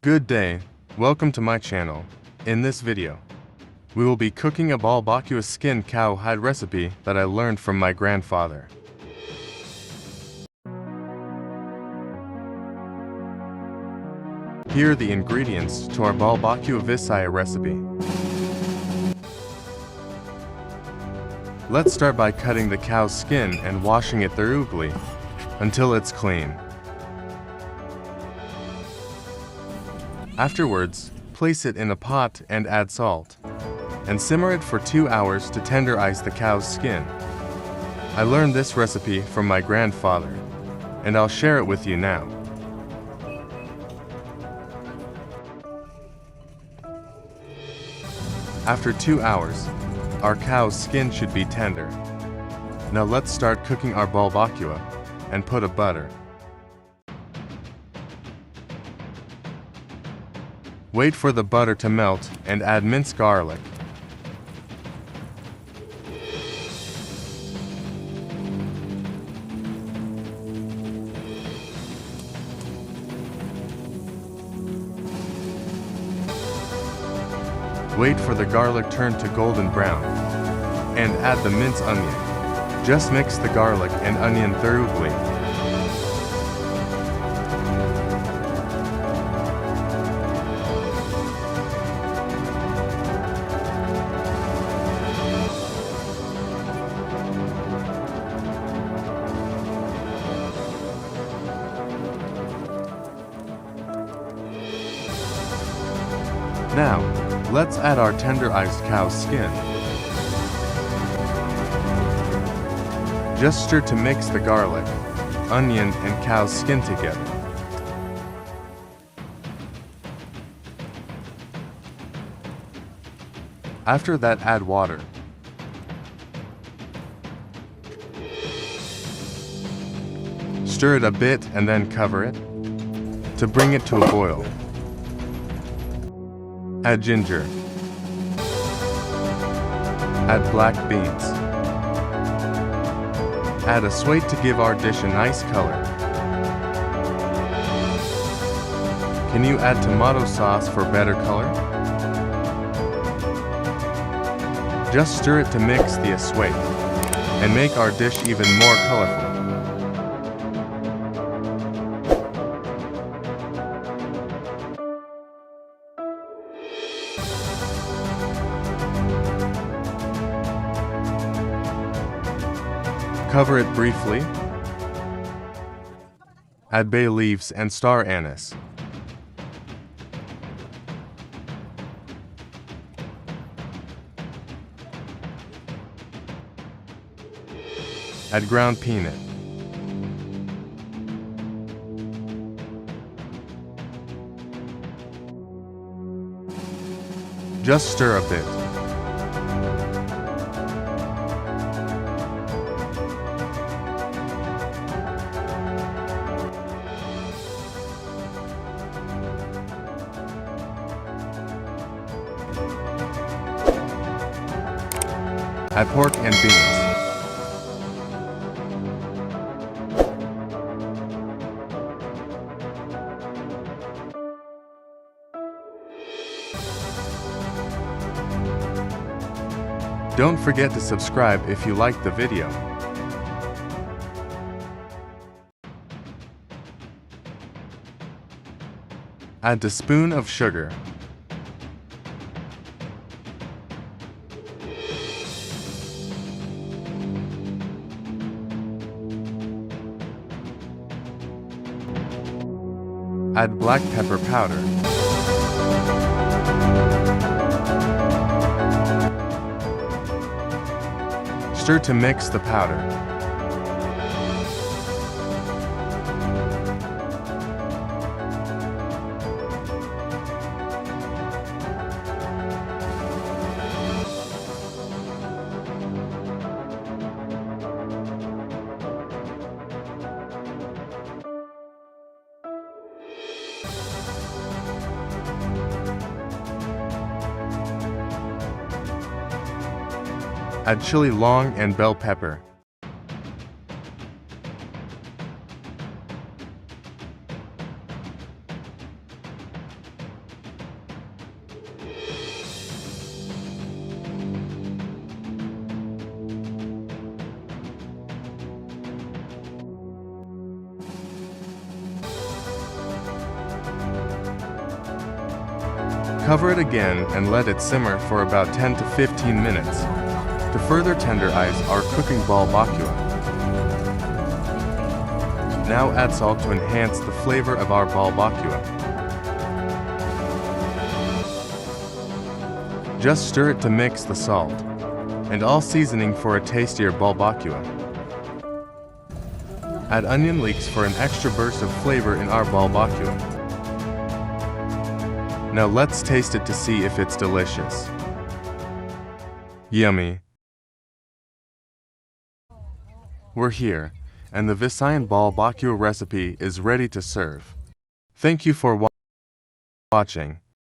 Good day, welcome to my channel. In this video, we will be cooking a Balbacua skin cowhide recipe that I learned from my grandfather. Here are the ingredients to our Balbacua bisaya recipe. Let's start by cutting the cow's skin and washing it thoroughly until it's clean. Afterwards, place it in a pot and add salt, and simmer it for 2 hours to tenderize the cow's skin. I learned this recipe from my grandfather, and I'll share it with you now. After 2 hours, our cow's skin should be tender. Now let's start cooking our Balbacua and put a butter. Wait for the butter to melt and add minced garlic. Wait for the garlic turn to golden brown and add the minced onion. Just mix the garlic and onion thoroughly. Now, let's add our tenderized cow's skin. Just stir to mix the garlic, onion, and cow's skin together. After that, add water. Stir it a bit and then cover it to bring it to a boil. Add ginger. Add black beans. Add assuete to give our dish a nice color. Can you add tomato sauce for better color? Just stir it to mix the assuete and make our dish even more colorful. Cover it briefly. Add bay leaves and star anise. Add ground peanut. Just stir a bit. Add pork and beans. Don't forget to subscribe if you liked the video. Add a spoon of sugar. Add black pepper powder. Stir to mix the powder. Add chili long and bell pepper. Cover it again and let it simmer for about 10 to 15 minutes to further tenderize our cooking Balbacua. Now add salt to enhance the flavor of our Balbacua. Just stir it to mix the salt and all seasoning for a tastier Balbacua. Add onion leeks for an extra burst of flavor in our Balbacua. Now let's taste it to see if it's delicious. Yummy. We're here, and the Visayan Balbacua recipe is ready to serve. Thank you for watching.